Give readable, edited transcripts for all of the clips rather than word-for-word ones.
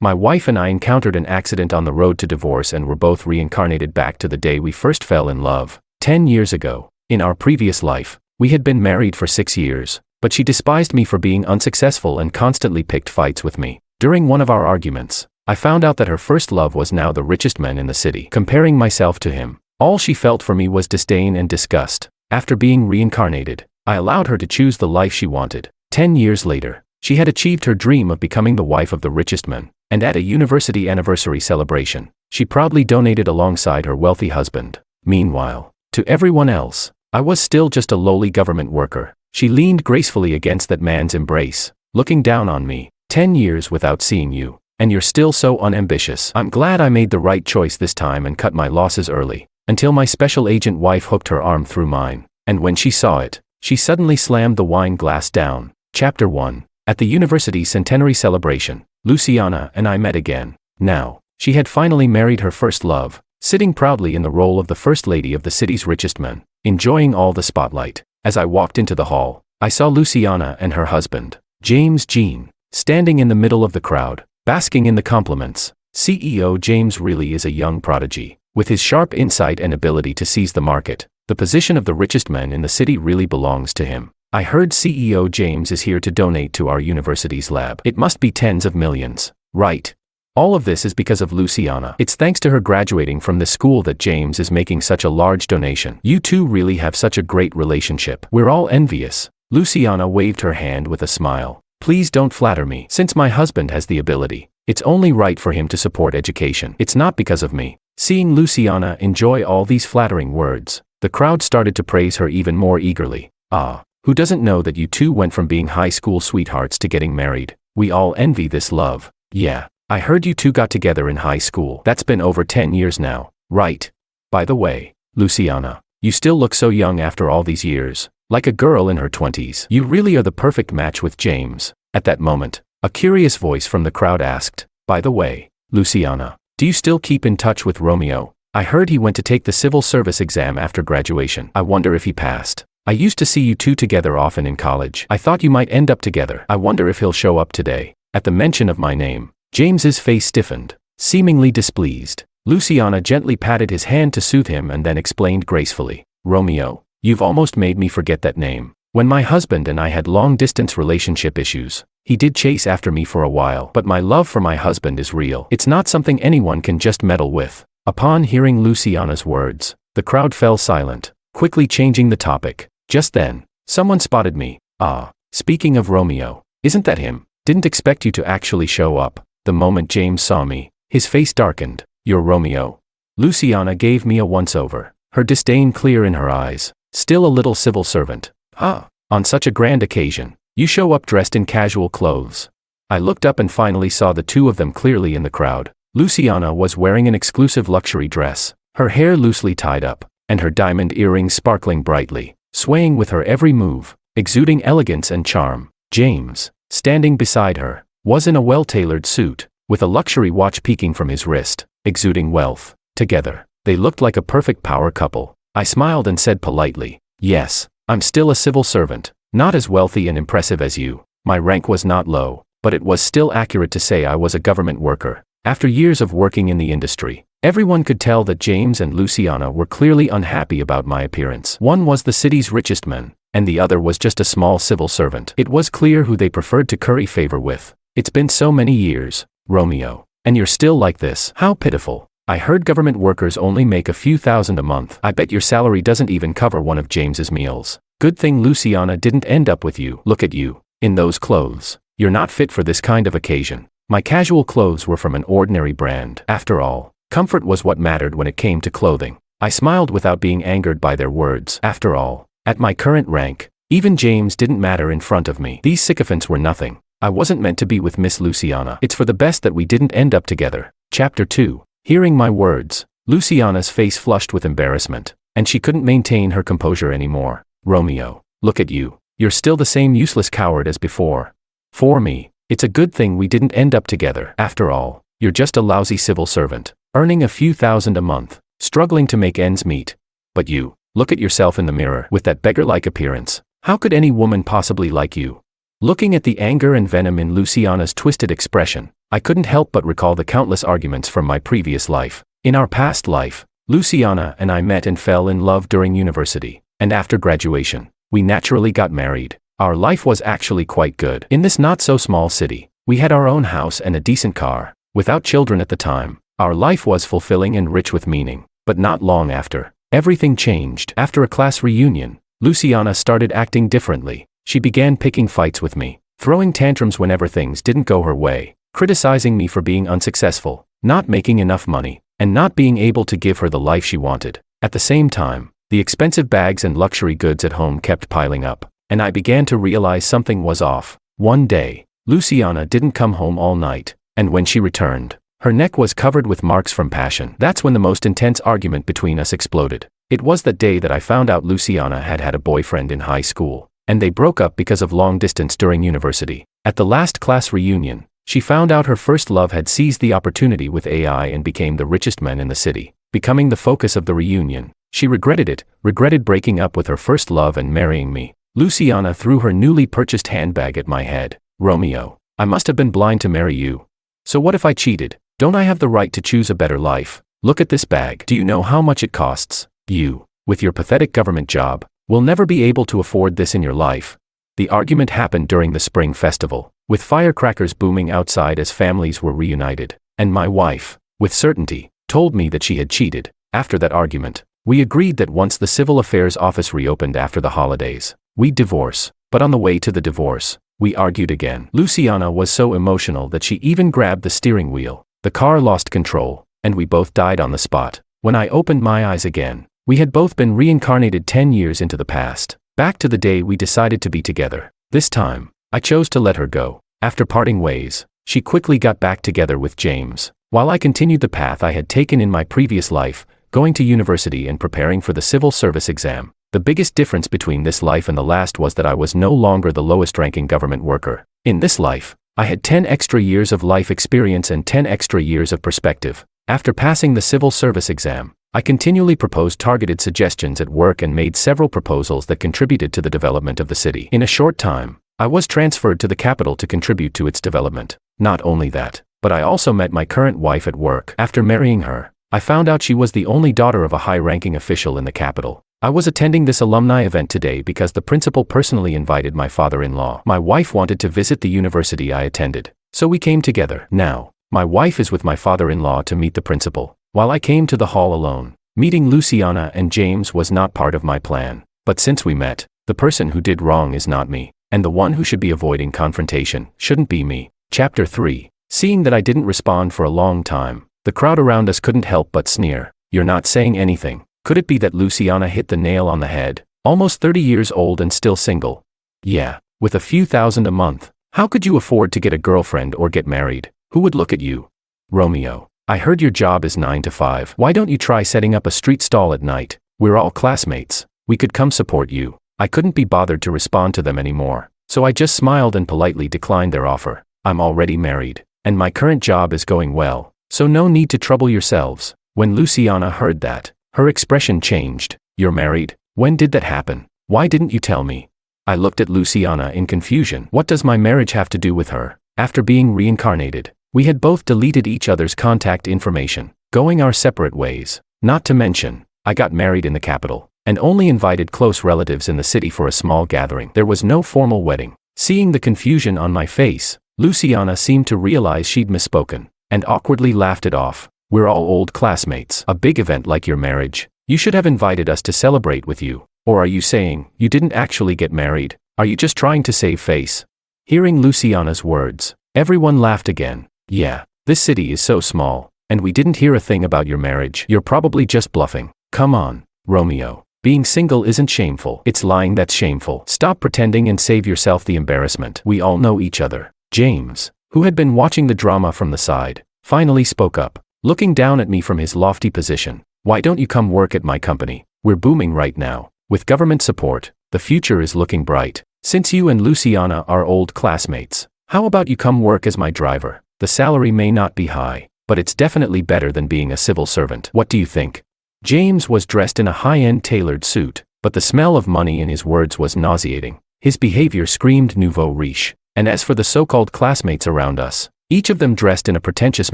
My wife and I encountered an accident on the road to divorce and were both reincarnated back to the day we first fell in love. 10 years ago, in our previous life, we had been married for 6 years, but she despised me for being unsuccessful and constantly picked fights with me. During one of our arguments, I found out that her first love was now the richest man in the city. Comparing myself to him, all she felt for me was disdain and disgust. After being reincarnated, I allowed her to choose the life she wanted. 10 years later, she had achieved her dream of becoming the wife of the richest man, and at a university anniversary celebration, she proudly donated alongside her wealthy husband. Meanwhile, to everyone else, I was still just a lowly government worker. She leaned gracefully against that man's embrace, looking down on me. 10 years without seeing you, and you're still so unambitious. I'm glad I made the right choice this time and cut my losses early, until my special agent wife hooked her arm through mine, and when she saw it, she suddenly slammed the wine glass down. Chapter 1. At the university centenary celebration, Luciana and I met again. Now, she had finally married her first love, sitting proudly in the role of the first lady of the city's richest man, enjoying all the spotlight. As I walked into the hall, I saw Luciana and her husband, James Jean, standing in the middle of the crowd, basking in the compliments. CEO James really is a young prodigy. With his sharp insight and ability to seize the market, the position of the richest man in the city really belongs to him. I heard CEO James is here to donate to our university's lab. It must be tens of millions, right? All of this is because of Luciana. It's thanks to her graduating from this school that James is making such a large donation. You two really have such a great relationship. We're all envious. Luciana waved her hand with a smile. Please don't flatter me. Since my husband has the ability, it's only right for him to support education. It's not because of me. Seeing Luciana enjoy all these flattering words, the crowd started to praise her even more eagerly. Ah, who doesn't know that you two went from being high school sweethearts to getting married? We all envy this love. Yeah, I heard you two got together in high school. That's been over 10 years now, right? By the way, Luciana, you still look so young after all these years, like a girl in her 20s. You really are the perfect match with James. At that moment, a curious voice from the crowd asked, by the way, Luciana, do you still keep in touch with Romeo? I heard he went to take the civil service exam after graduation. I wonder if he passed. I used to see you two together often in college. I thought you might end up together. I wonder if he'll show up today. At the mention of my name, James's face stiffened, seemingly displeased. Luciana gently patted his hand to soothe him and then explained gracefully, Romeo, you've almost made me forget that name. When my husband and I had long-distance relationship issues, he did chase after me for a while, but my love for my husband is real. It's not something anyone can just meddle with. Upon hearing Luciana's words, the crowd fell silent, quickly changing the topic. Just then, someone spotted me. Ah, speaking of Romeo, isn't that him? Didn't expect you to actually show up. The moment James saw me, his face darkened. You're Romeo. Luciana gave me a once-over, her disdain clear in her eyes. Still a little civil servant. Ah, on such a grand occasion, you show up dressed in casual clothes. I looked up and finally saw the two of them clearly in the crowd. Luciana was wearing an exclusive luxury dress, her hair loosely tied up, and her diamond earrings sparkling brightly, swaying with her every move, exuding elegance and charm. James, standing beside her, was in a well-tailored suit, with a luxury watch peeking from his wrist, exuding wealth. Together, they looked like a perfect power couple. I smiled and said politely, yes, I'm still a civil servant, not as wealthy and impressive as you. My rank was not low, but it was still accurate to say I was a government worker. After years of working in the industry, everyone could tell that James and Luciana were clearly unhappy about my appearance. One was the city's richest man, and the other was just a small civil servant. It was clear who they preferred to curry favor with. It's been so many years, Romeo, and you're still like this. How pitiful. I heard government workers only make a few thousand a month. I bet your salary doesn't even cover one of James's meals. Good thing Luciana didn't end up with you. Look at you, in those clothes. You're not fit for this kind of occasion. My casual clothes were from an ordinary brand. After all, comfort was what mattered when it came to clothing. I smiled without being angered by their words. After all, at my current rank, even James didn't matter in front of me. These sycophants were nothing. I wasn't meant to be with Miss Luciana. It's for the best that we didn't end up together. Chapter 2. Hearing my words, Luciana's face flushed with embarrassment, and she couldn't maintain her composure anymore. Romeo, look at you. You're still the same useless coward as before. For me, it's a good thing we didn't end up together. After all, you're just a lousy civil servant, earning a few thousand a month, struggling to make ends meet. But you, look at yourself in the mirror with that beggar-like appearance. How could any woman possibly like you? Looking at the anger and venom in Luciana's twisted expression, I couldn't help but recall the countless arguments from my previous life. In our past life, Luciana and I met and fell in love during university, and after graduation, we naturally got married. Our life was actually quite good. In this not-so-small city, we had our own house and a decent car. Without children at the time, our life was fulfilling and rich with meaning. But not long after, everything changed. After a class reunion, Luciana started acting differently. She began picking fights with me, throwing tantrums whenever things didn't go her way, criticizing me for being unsuccessful, not making enough money, and not being able to give her the life she wanted. At the same time, the expensive bags and luxury goods at home kept piling up, and I began to realize something was off. One day, Luciana didn't come home all night, and when she returned, her neck was covered with marks from passion. That's when the most intense argument between us exploded. It was that day that I found out Luciana had had a boyfriend in high school, and they broke up because of long distance during university. At the last class reunion, she found out her first love had seized the opportunity with AI and became the richest man in the city, becoming the focus of the reunion. She regretted it, regretted breaking up with her first love and marrying me. Luciana threw her newly purchased handbag at my head. Romeo, I must have been blind to marry you. So what if I cheated? Don't I have the right to choose a better life? Look at this bag. Do you know how much it costs? You, with your pathetic government job, will never be able to afford this in your life. The argument happened during the spring festival, with firecrackers booming outside as families were reunited, and my wife, with certainty, told me that she had cheated. After that argument, we agreed that once the civil affairs office reopened after the holidays, we'd divorce. But on the way to the divorce, we argued again. Luciana was so emotional that she even grabbed the steering wheel. The car lost control, and we both died on the spot. When I opened my eyes again, we had both been reincarnated 10 years into the past, back to the day we decided to be together. This time, I chose to let her go. After parting ways, she quickly got back together with James, while I continued the path I had taken in my previous life, going to university and preparing for the civil service exam. The biggest difference between this life and the last was that I was no longer the lowest-ranking government worker. In this life, I had 10 extra years of life experience and 10 extra years of perspective. After passing the civil service exam, I continually proposed targeted suggestions at work and made several proposals that contributed to the development of the city. In a short time, I was transferred to the capital to contribute to its development. Not only that, but I also met my current wife at work. After marrying her, I found out she was the only daughter of a high-ranking official in the capital. I was attending this alumni event today because the principal personally invited my father-in-law. My wife wanted to visit the university I attended, so we came together. Now, my wife is with my father-in-law to meet the principal, while I came to the hall alone. Meeting Luciana and James was not part of my plan, but since we met, the person who did wrong is not me, and the one who should be avoiding confrontation shouldn't be me. Chapter 3. Seeing that I didn't respond for a long time, the crowd around us couldn't help but sneer. You're not saying anything. Could it be that Luciana hit the nail on the head? Almost 30 years old and still single. Yeah, with a few thousand a month. How could you afford to get a girlfriend or get married? Who would look at you? Romeo, I heard your job is 9 to 5. Why don't you try setting up a street stall at night? We're all classmates. We could come support you. I couldn't be bothered to respond to them anymore, so I just smiled and politely declined their offer. I'm already married, and my current job is going well, so no need to trouble yourselves. When Luciana heard that, her expression changed. You're married? When did that happen? Why didn't you tell me? I looked at Luciana in confusion. What does my marriage have to do with her? After being reincarnated, we had both deleted each other's contact information, going our separate ways. Not to mention, I got married in the capital, and only invited close relatives in the city for a small gathering. There was no formal wedding. Seeing the confusion on my face, Luciana seemed to realize she'd misspoken, and awkwardly laughed it off. We're all old classmates. A big event like your marriage, you should have invited us to celebrate with you. Or are you saying, you didn't actually get married? Are you just trying to save face? Hearing Luciana's words, everyone laughed again. Yeah, this city is so small, and we didn't hear a thing about your marriage. You're probably just bluffing. Come on, Romeo. Being single isn't shameful. It's lying that's shameful. Stop pretending and save yourself the embarrassment. We all know each other. James, who had been watching the drama from the side, finally spoke up, looking down at me from his lofty position. Why don't you come work at my company? We're booming right now. With government support, the future is looking bright. Since you and Luciana are old classmates, how about you come work as my driver? The salary may not be high, but it's definitely better than being a civil servant. What do you think? James was dressed in a high-end tailored suit, but the smell of money in his words was nauseating. His behavior screamed nouveau riche. And as for the so-called classmates around us, each of them dressed in a pretentious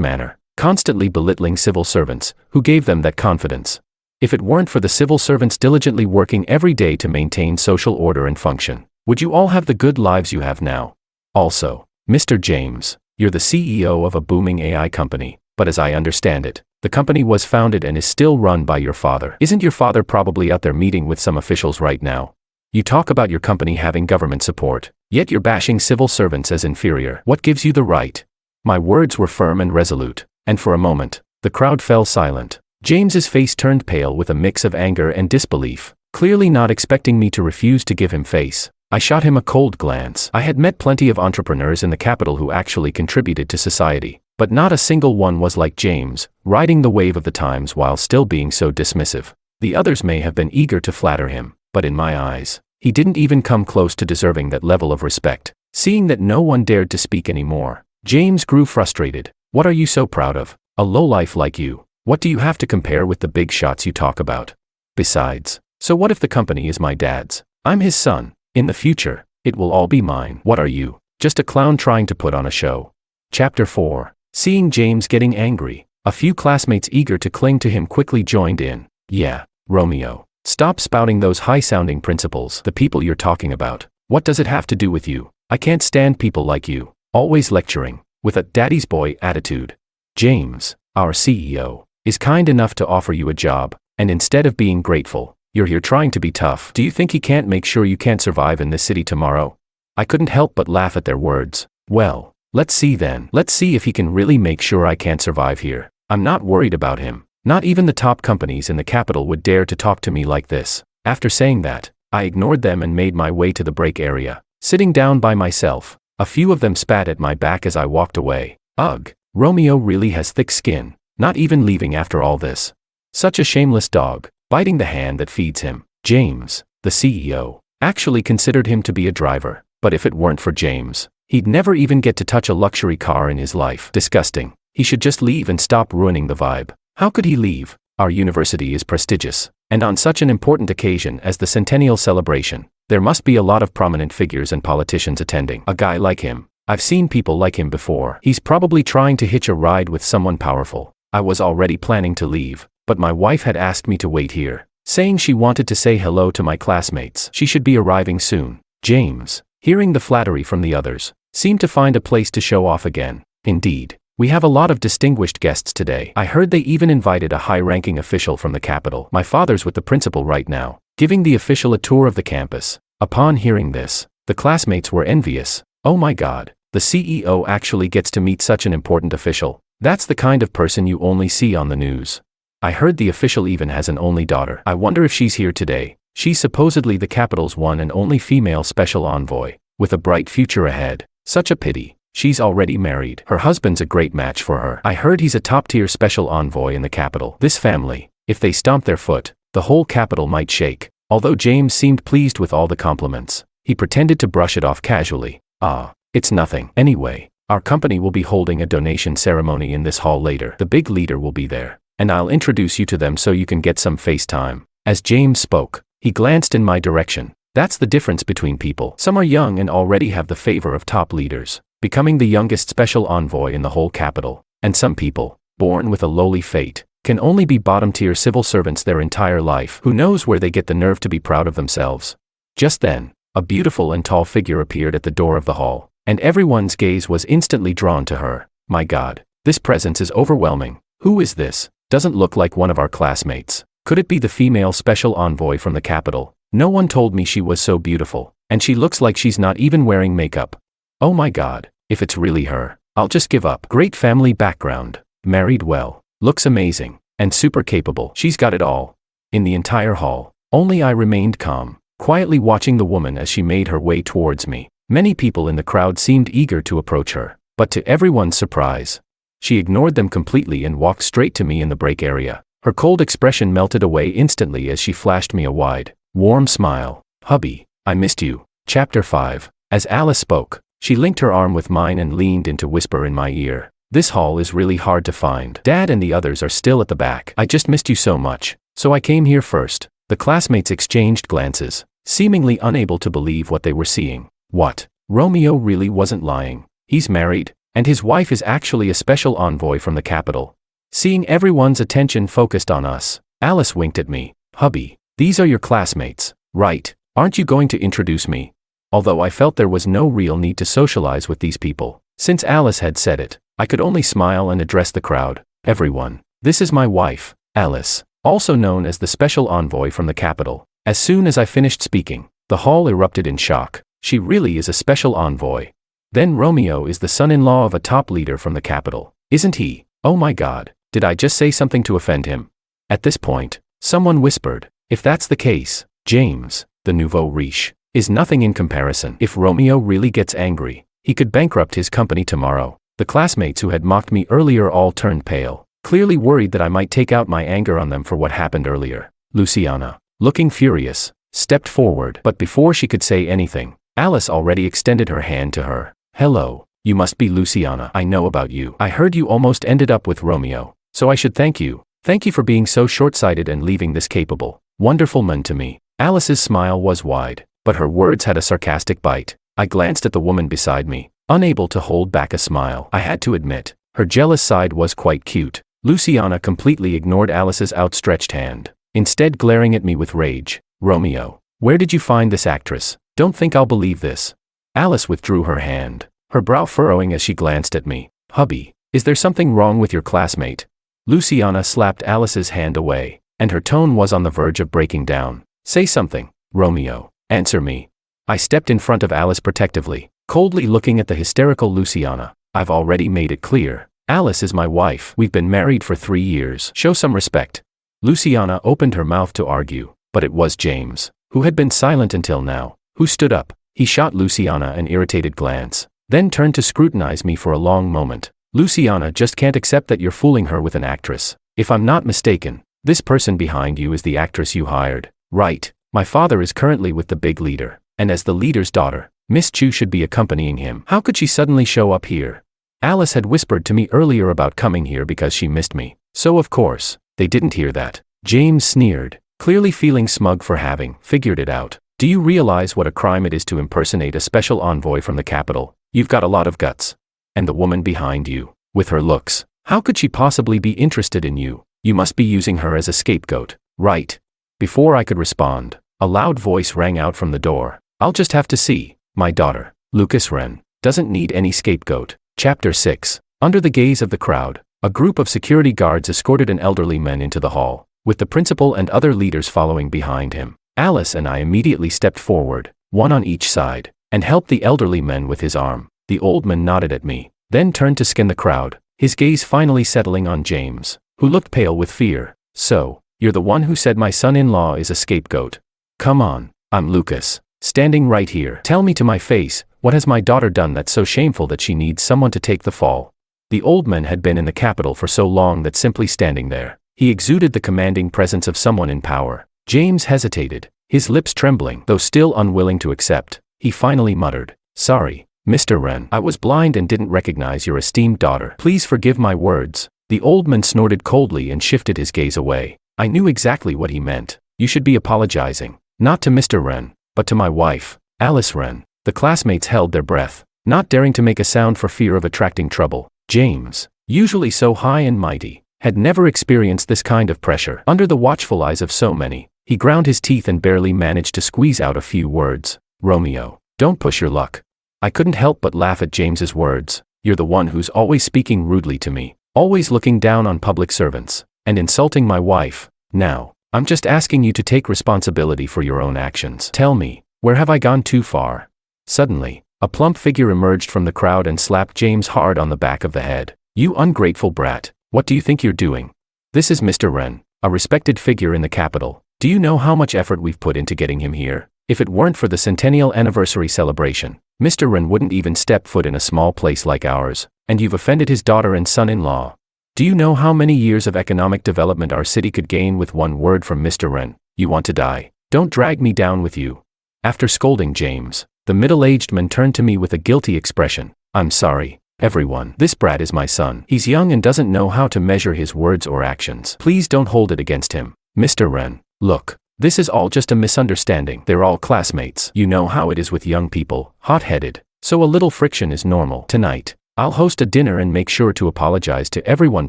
manner, constantly belittling civil servants, who gave them that confidence. If it weren't for the civil servants diligently working every day to maintain social order and function, would you all have the good lives you have now? Also, Mr. James, you're the CEO of a booming AI company, but as I understand it, the company was founded and is still run by your father. Isn't your father probably out there meeting with some officials right now? You talk about your company having government support, yet you're bashing civil servants as inferior. What gives you the right? My words were firm and resolute, and for a moment, the crowd fell silent. James's face turned pale with a mix of anger and disbelief, clearly not expecting me to refuse to give him face. I shot him a cold glance. I had met plenty of entrepreneurs in the capital who actually contributed to society, but not a single one was like James, riding the wave of the times while still being so dismissive. The others may have been eager to flatter him, but in my eyes, he didn't even come close to deserving that level of respect. Seeing that no one dared to speak anymore, James grew frustrated. What are you so proud of? A lowlife like you. What do you have to compare with the big shots you talk about? Besides, so what if the company is my dad's? I'm his son. In the future, it will all be mine. What are you? Just a clown trying to put on a show. Chapter 4. Seeing James getting angry, a few classmates eager to cling to him quickly joined in. Yeah, Romeo. Stop spouting those high-sounding principles. The people you're talking about. What does it have to do with you? I can't stand people like you, always lecturing, with a daddy's boy attitude. James, our CEO, is kind enough to offer you a job, and instead of being grateful, you're here trying to be tough. Do you think he can't make sure you can't survive in this city tomorrow? I couldn't help but laugh at their words. Well, let's see then. Let's see if he can really make sure I can't survive here. I'm not worried about him. Not even the top companies in the capital would dare to talk to me like this. After saying that, I ignored them and made my way to the break area. Sitting down by myself, a few of them spat at my back as I walked away. Ugh, Romeo really has thick skin. Not even leaving after all this. Such a shameless dog, biting the hand that feeds him. James, the CEO, actually considered him to be a driver, but if it weren't for James, he'd never even get to touch a luxury car in his life. Disgusting. He should just leave and stop ruining the vibe. How could he leave? Our university is prestigious, and on such an important occasion as the centennial celebration, there must be a lot of prominent figures and politicians attending. A guy like him. I've seen people like him before. He's probably trying to hitch a ride with someone powerful. I was already planning to leave, but my wife had asked me to wait here, saying she wanted to say hello to my classmates. She should be arriving soon. James, hearing the flattery from the others, seemed to find a place to show off again. Indeed, we have a lot of distinguished guests today. I heard they even invited a high-ranking official from the capital. My father's with the principal right now, giving the official a tour of the campus. Upon hearing this, the classmates were envious. Oh my God, the CEO actually gets to meet such an important official. That's the kind of person you only see on the news. I heard the official even has an only daughter. I wonder if she's here today. She's supposedly the capital's one and only female special envoy, with a bright future ahead. Such a pity. She's already married. Her husband's a great match for her. I heard he's a top-tier special envoy in the capital. This family, if they stomp their foot, the whole capital might shake. Although James seemed pleased with all the compliments, he pretended to brush it off casually. Ah, it's nothing. Anyway, our company will be holding a donation ceremony in this hall later. The big leader will be there, and I'll introduce you to them so you can get some face time. As James spoke, he glanced in my direction. That's the difference between people. Some are young and already have the favor of top leaders, becoming the youngest special envoy in the whole capital. And some people, born with a lowly fate, can only be bottom-tier civil servants their entire life. Who knows where they get the nerve to be proud of themselves? Just then, a beautiful and tall figure appeared at the door of the hall, and everyone's gaze was instantly drawn to her. My God, this presence is overwhelming. Who is this? Doesn't look like one of our classmates. Could it be the female special envoy from the capital? No one told me she was so beautiful, and she looks like she's not even wearing makeup. Oh my God, if it's really her, I'll just give up. Great family background, married well, looks amazing, and super capable. She's got it all. In the entire hall, only I remained calm, quietly watching the woman as she made her way towards me. Many people in the crowd seemed eager to approach her, but to everyone's surprise, she ignored them completely and walked straight to me in the break area. Her cold expression melted away instantly as she flashed me a wide, warm smile. Hubby, I missed you. Chapter 5. As Alice spoke, she linked her arm with mine and leaned in to whisper in my ear. This hall is really hard to find. Dad and the others are still at the back. I just missed you so much, so I came here first. The classmates exchanged glances, seemingly unable to believe what they were seeing. What? Romeo really wasn't lying. He's married, And his wife is actually a special envoy from the capital. Seeing everyone's attention focused on us, Alice winked at me. Hubby, these are your classmates, right? Aren't you going to introduce me? Although I felt there was no real need to socialize with these people, since Alice had said it, I could only smile and address the crowd. Everyone, this is my wife, Alice, also known as the special envoy from the capital. As soon as I finished speaking, the hall erupted in shock. She really is a special envoy. Then Romeo is the son-in-law of a top leader from the capital, isn't he? Oh my God, did I just say something to offend him? At this point, someone whispered, if that's the case, James, the nouveau riche, is nothing in comparison. If Romeo really gets angry, he could bankrupt his company tomorrow. The classmates who had mocked me earlier all turned pale, clearly worried that I might take out my anger on them for what happened earlier. Luciana, looking furious, stepped forward, but before she could say anything, Alice already extended her hand to her. Hello, you must be Luciana. I know about you. I heard you almost ended up with Romeo, so I should thank you. Thank you for being so short-sighted and leaving this capable, wonderful man to me. Alice's smile was wide, but her words had a sarcastic bite. I glanced at the woman beside me, unable to hold back a smile. I had to admit, her jealous side was quite cute. Luciana completely ignored Alice's outstretched hand, instead glaring at me with rage. Romeo, where did you find this actress? Don't think I'll believe this. Alice withdrew her hand, her brow furrowing as she glanced at me. Hubby, is there something wrong with your classmate? Luciana slapped Alice's hand away, and her tone was on the verge of breaking down. Say something, Romeo. Answer me. I stepped in front of Alice protectively, coldly looking at the hysterical Luciana. I've already made it clear. Alice is my wife. We've been married for 3 years. Show some respect. Luciana opened her mouth to argue, but it was James, who had been silent until now, who stood up. He shot Luciana an irritated glance, then turned to scrutinize me for a long moment. Luciana just can't accept that you're fooling her with an actress. If I'm not mistaken, this person behind you is the actress you hired, right? My father is currently with the big leader, and as the leader's daughter, Miss Chu should be accompanying him. How could she suddenly show up here? Alice had whispered to me earlier about coming here because she missed me, so of course, they didn't hear that. James sneered, clearly feeling smug for having figured it out. Do you realize what a crime it is to impersonate a special envoy from the capital? You've got a lot of guts. And the woman behind you, with her looks, how could she possibly be interested in you? You must be using her as a scapegoat, right? Before I could respond, a loud voice rang out from the door. I'll just have to see. My daughter, Lucas Wren, doesn't need any scapegoat. Chapter 6. Under the gaze of the crowd, a group of security guards escorted an elderly man into the hall, with the principal and other leaders following behind him. Alice and I immediately stepped forward, one on each side, and helped the elderly man with his arm. The old man nodded at me, then turned to scan the crowd, his gaze finally settling on James, who looked pale with fear. So, you're the one who said my son-in-law is a scapegoat. Come on, I'm Lucas, standing right here. Tell me to my face, what has my daughter done that's so shameful that she needs someone to take the fall? The old man had been in the capital for so long that simply standing there, he exuded the commanding presence of someone in power. James hesitated, his lips trembling. Though still unwilling to accept, he finally muttered, Sorry, Mr. Wren. I was blind and didn't recognize your esteemed daughter. Please forgive my words. The old man snorted coldly and shifted his gaze away. I knew exactly what he meant. You should be apologizing, not to Mr. Wren, but to my wife, Alice Wren. The classmates held their breath, not daring to make a sound for fear of attracting trouble. James, usually so high and mighty, had never experienced this kind of pressure. Under the watchful eyes of so many, he ground his teeth and barely managed to squeeze out a few words. Romeo, don't push your luck. I couldn't help but laugh at James's words. You're the one who's always speaking rudely to me, always looking down on public servants, and insulting my wife. Now, I'm just asking you to take responsibility for your own actions. Tell me, where have I gone too far? Suddenly, a plump figure emerged from the crowd and slapped James hard on the back of the head. You ungrateful brat, what do you think you're doing? This is Mr. Wren, a respected figure in the capital. Do you know how much effort we've put into getting him here? If it weren't for the centennial anniversary celebration, Mr. Wren wouldn't even step foot in a small place like ours, and you've offended his daughter and son-in-law. Do you know how many years of economic development our city could gain with one word from Mr. Wren? You want to die? Don't drag me down with you. After scolding James, the middle-aged man turned to me with a guilty expression. I'm sorry, everyone. This brat is my son. He's young and doesn't know how to measure his words or actions. Please don't hold it against him. Mr. Wren, look, this is all just a misunderstanding. They're all classmates. You know how it is with young people, hot-headed, so a little friction is normal. Tonight, I'll host a dinner and make sure to apologize to everyone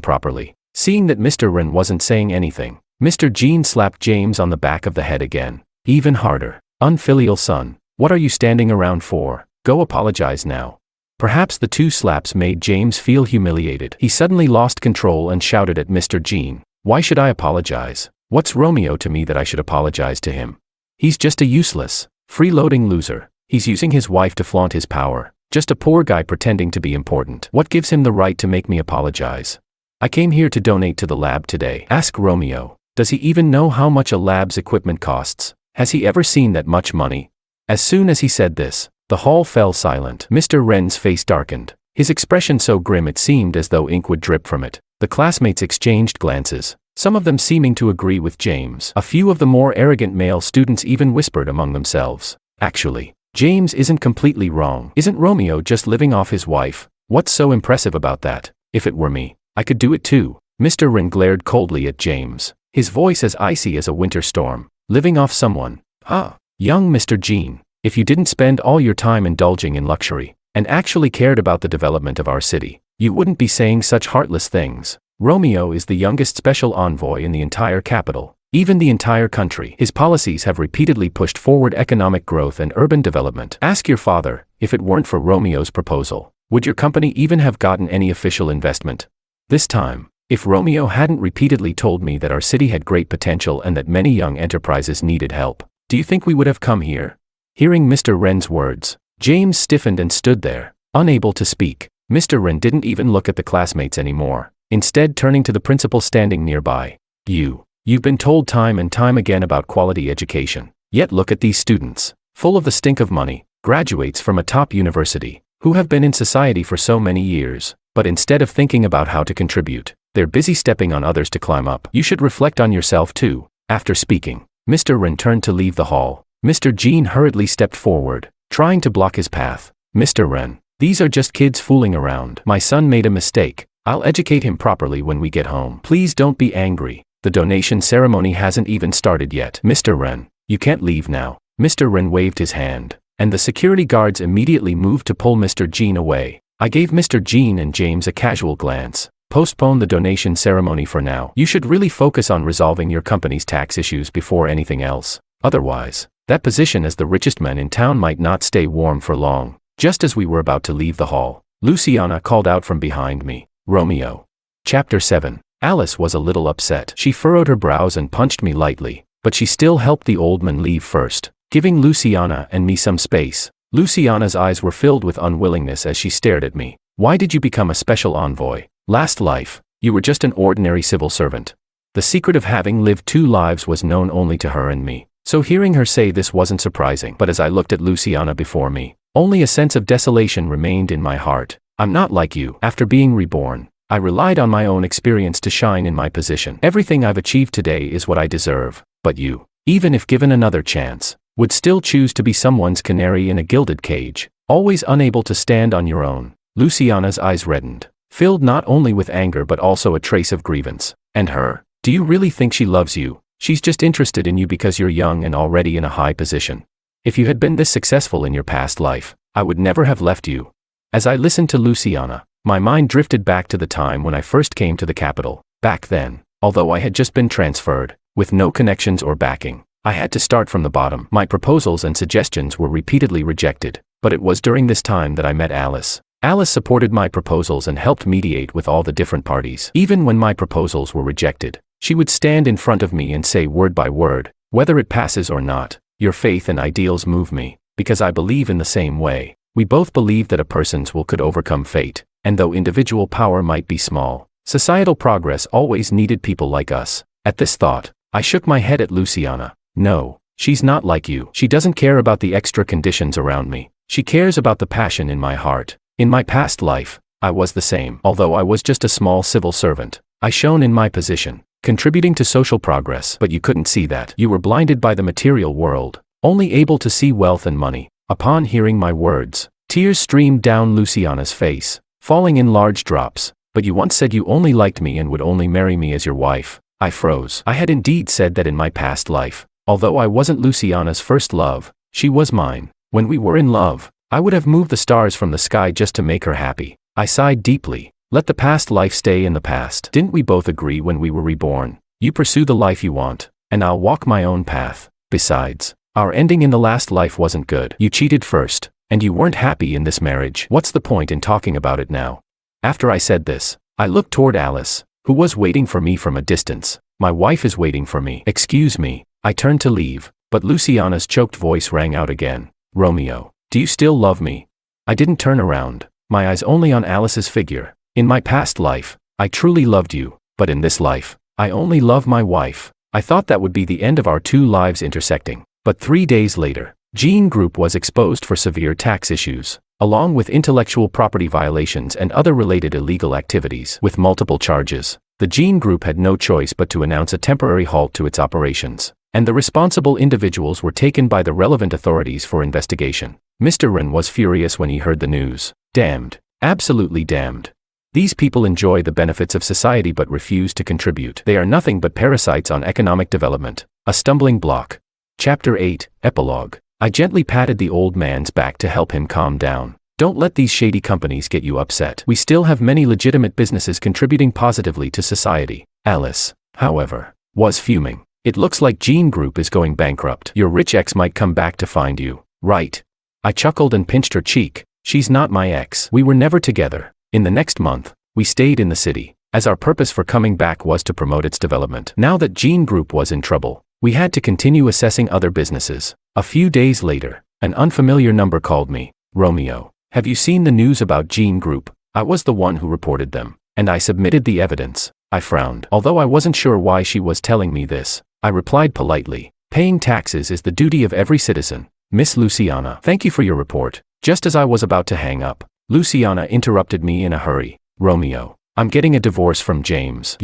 properly." Seeing that Mr. Wren wasn't saying anything, Mr. Jean slapped James on the back of the head again. Even harder. "Unfilial son, what are you standing around for? Go apologize now." Perhaps the two slaps made James feel humiliated. He suddenly lost control and shouted at Mr. Jean, "Why should I apologize? What's Romeo to me that I should apologize to him? He's just a useless, freeloading loser. He's using his wife to flaunt his power. Just a poor guy pretending to be important. What gives him the right to make me apologize? I came here to donate to the lab today." Ask Romeo. Does he even know how much a lab's equipment costs? Has he ever seen that much money? As soon as he said this, the hall fell silent. Mr. Wren's face darkened, his expression so grim it seemed as though ink would drip from it. The classmates exchanged glances, some of them seeming to agree with James. A few of the more arrogant male students even whispered among themselves, "Actually, James isn't completely wrong. Isn't Romeo just living off his wife? What's so impressive about that? If it were me, I could do it too." Mr. Wren glared coldly at James, his voice as icy as a winter storm. "Living off someone? Young Mr. Jean, if you didn't spend all your time indulging in luxury, and actually cared about the development of our city, you wouldn't be saying such heartless things. Romeo is the youngest special envoy in the entire capital, even the entire country. His policies have repeatedly pushed forward economic growth and urban development. Ask your father, if it weren't for Romeo's proposal, would your company even have gotten any official investment? This time, if Romeo hadn't repeatedly told me that our city had great potential and that many young enterprises needed help, do you think we would have come here?" Hearing Mr. Wren's words, James stiffened and stood there, unable to speak. Mr. Wren didn't even look at the classmates anymore, instead turning to the principal standing nearby. You've been told time and time again about quality education. Yet look at these students, full of the stink of money, graduates from a top university, who have been in society for so many years, but instead of thinking about how to contribute, they're busy stepping on others to climb up. You should reflect on yourself too." After speaking, Mr. Wren turned to leave the hall. Mr. Jean hurriedly stepped forward, trying to block his path. "Mr. Wren, these are just kids fooling around. My son made a mistake. I'll educate him properly when we get home. Please don't be angry. The donation ceremony hasn't even started yet." "Mr. Wren, you can't leave now." Mr. Wren waved his hand, and the security guards immediately moved to pull Mr. Jean away. I gave Mr. Jean and James a casual glance. "Postpone the donation ceremony for now. You should really focus on resolving your company's tax issues before anything else. Otherwise, that position as the richest man in town might not stay warm for long." Just as we were about to leave the hall, Luciana called out from behind me, "Romeo." Chapter 7. Alice was a little upset. She furrowed her brows and punched me lightly, but she still helped the old man leave first, giving Luciana and me some space. Luciana's eyes were filled with unwillingness as she stared at me. "Why did you become a special envoy? Last life, you were just an ordinary civil servant." The secret of having lived two lives was known only to her and me, so hearing her say this wasn't surprising. But as I looked at Luciana before me, only a sense of desolation remained in my heart. "I'm not like you. After being reborn, I relied on my own experience to shine in my position. Everything I've achieved today is what I deserve. But you, even if given another chance, would still choose to be someone's canary in a gilded cage, always unable to stand on your own." Luciana's eyes reddened, filled not only with anger but also a trace of grievance. "And her? Do you really think she loves you? She's just interested in you because you're young and already in a high position. If you had been this successful in your past life, I would never have left you." As I listened to Luciana, my mind drifted back to the time when I first came to the capital. Back then, although I had just been transferred, with no connections or backing, I had to start from the bottom. My proposals and suggestions were repeatedly rejected, but it was during this time that I met Alice. Alice supported my proposals and helped mediate with all the different parties. Even when my proposals were rejected, she would stand in front of me and say word by word, "Whether it passes or not, your faith and ideals move me, because I believe in the same way." We both believed that a person's will could overcome fate, and though individual power might be small, societal progress always needed people like us. At this thought, I shook my head at Luciana. "No, she's not like you. She doesn't care about the extra conditions around me. She cares about the passion in my heart. In my past life, I was the same. Although I was just a small civil servant, I shone in my position, contributing to social progress. But you couldn't see that. You were blinded by the material world, only able to see wealth and money." Upon hearing my words, tears streamed down Luciana's face, falling in large drops. "But you once said you only liked me and would only marry me as your wife." I froze. I had indeed said that in my past life. Although I wasn't Luciana's first love, she was mine. When we were in love, I would have moved the stars from the sky just to make her happy. I sighed deeply. Let the past life stay in the past. Didn't we both agree when we were reborn? You pursue the life you want, and I'll walk my own path. Besides, our ending in the last life wasn't good. You cheated first, and you weren't happy in this marriage. What's the point in talking about it now? After I said this, I looked toward Alice, who was waiting for me from a distance. My wife is waiting for me. Excuse me. I turned to leave, but Luciana's choked voice rang out again. Romeo, do you still love me? I didn't turn around, my eyes only on Alice's figure. In my past life, I truly loved you, but in this life, I only love my wife. I thought that would be the end of our two lives intersecting. But 3 days later, Gene Group was exposed for severe tax issues, along with intellectual property violations and other related illegal activities. With multiple charges, the Gene Group had no choice but to announce a temporary halt to its operations, and the responsible individuals were taken by the relevant authorities for investigation. Mr. Wren was furious when he heard the news. Damned. Absolutely damned. These people enjoy the benefits of society but refuse to contribute. They are nothing but parasites on economic development. A stumbling block. Chapter 8, Epilogue. I gently patted the old man's back to help him calm down. Don't let these shady companies get you upset. We still have many legitimate businesses contributing positively to society. Alice, however, was fuming. It looks like Gene Group is going bankrupt. Your rich ex might come back to find you, right? I chuckled and pinched her cheek. She's not my ex. We were never together. In the next month, we stayed in the city, as our purpose for coming back was to promote its development. Now that Gene Group was in trouble, we had to continue assessing other businesses. A few days later, an unfamiliar number called me. Romeo, have you seen the news about Gene Group? I was the one who reported them, and I submitted the evidence. I frowned. Although I wasn't sure why she was telling me this, I replied politely. Paying taxes is the duty of every citizen. Miss Luciana, thank you for your report. Just as I was about to hang up, Luciana interrupted me in a hurry. Romeo, I'm getting a divorce from James.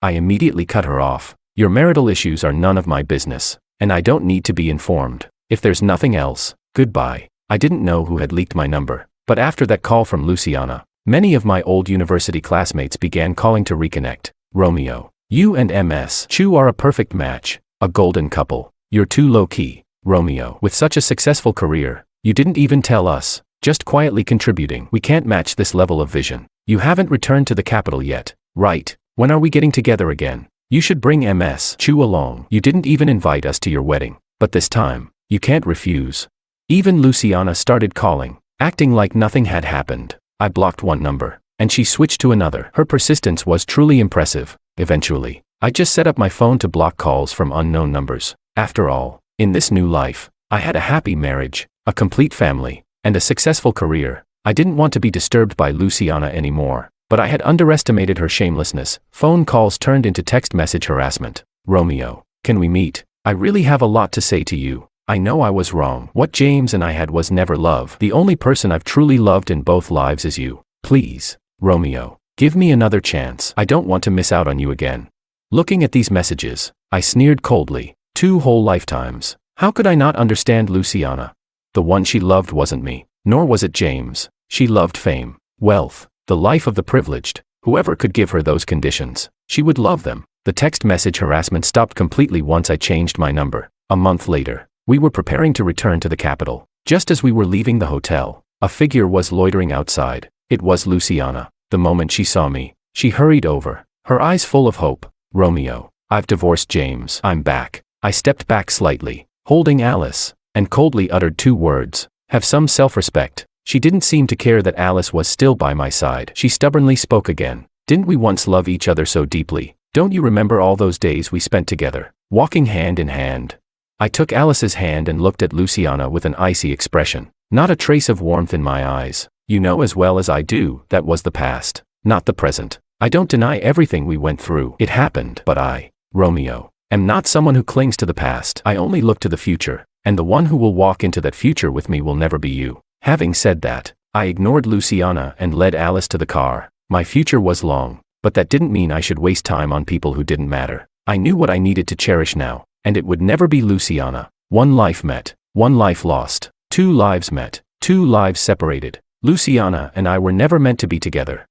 I immediately cut her off. Your marital issues are none of my business, and I don't need to be informed. If there's nothing else, goodbye. I didn't know who had leaked my number, but after that call from Luciana, many of my old university classmates began calling to reconnect. Romeo, you and Ms. Chu are a perfect match, a golden couple. You're too low-key. Romeo, with such a successful career, you didn't even tell us, just quietly contributing. We can't match this level of vision. You haven't returned to the capital yet, right? When are we getting together again? You should bring Ms. Chu along. You didn't even invite us to your wedding, but this time, you can't refuse. Even Luciana started calling, acting like nothing had happened. I blocked one number, and she switched to another. Her persistence was truly impressive. Eventually, I just set up my phone to block calls from unknown numbers. After all, in this new life, I had a happy marriage, a complete family, and a successful career. I didn't want to be disturbed by Luciana anymore. But I had underestimated her shamelessness. Phone calls turned into text message harassment. Romeo, can we meet? I really have a lot to say to you. I know I was wrong. What James and I had was never love. The only person I've truly loved in both lives is you. Please, Romeo, give me another chance. I don't want to miss out on you again. Looking at these messages, I sneered coldly. 2 whole lifetimes. How could I not understand Luciana? The one she loved wasn't me, nor was it James. She loved fame, wealth, the life of the privileged. Whoever could give her those conditions, she would love them. The text message harassment stopped completely once I changed my number. A month later, we were preparing to return to the capital. Just as we were leaving the hotel, a figure was loitering outside. It was Luciana. The moment she saw me, she hurried over, her eyes full of hope. Romeo, I've divorced James. I'm back. I stepped back slightly, holding Alice, and coldly uttered 2 words. Have some self-respect. She didn't seem to care that Alice was still by my side. She stubbornly spoke again. Didn't we once love each other so deeply? Don't you remember all those days we spent together, walking hand in hand? I took Alice's hand and looked at Luciana with an icy expression. Not a trace of warmth in my eyes. You know as well as I do, that was the past, not the present. I don't deny everything we went through. It happened. But I, Romeo, am not someone who clings to the past. I only look to the future, and the one who will walk into that future with me will never be you. Having said that, I ignored Luciana and led Alice to the car. My future was long, but that didn't mean I should waste time on people who didn't matter. I knew what I needed to cherish now, and it would never be Luciana. 1 life met, 1 life lost. 2 lives met, 2 lives separated. Luciana and I were never meant to be together.